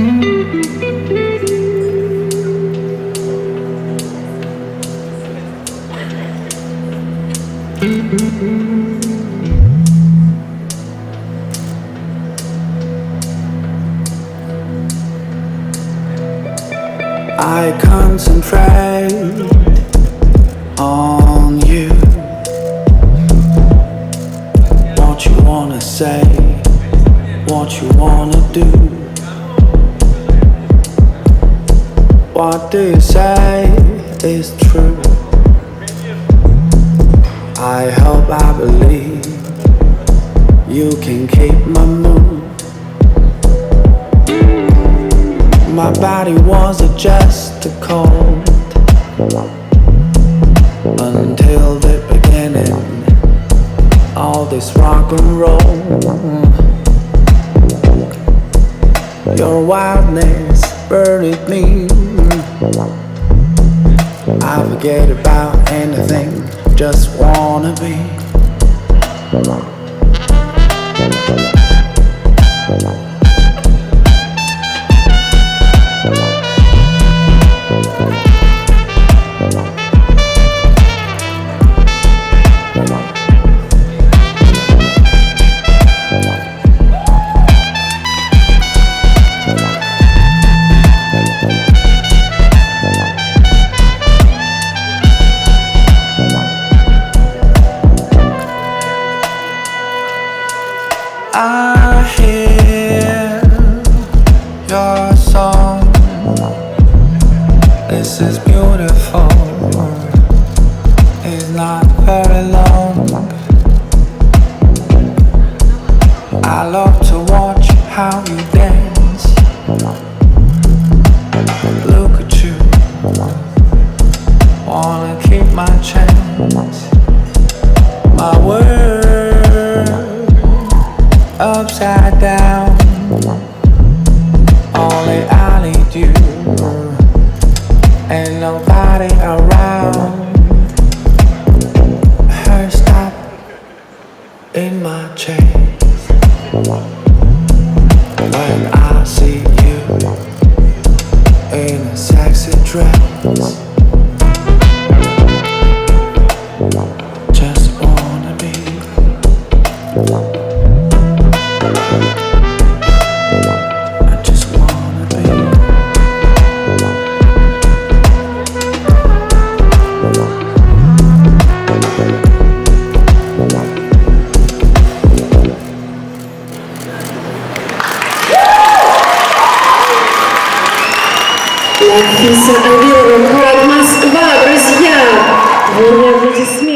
I concentrate on you. What you wanna say, what you wanna do. What do you say is true? I hope, I believe you can keep my mood. My body was just a cold until the beginning. All this rock and roll, your wildness buried me. I forget about anything, just wanna be. I hear your song. This is beautiful. It's not very long. I love to watch how you dance. Look at you. Wanna keep my chance. My world upside down. Only I need you. Ain't nobody around. Her stop in my chase. When I see you in a sexy dress, just wanna be. I just wanna be. Nafisa Avilova, город Москва, друзья! Бурные аплодисменты.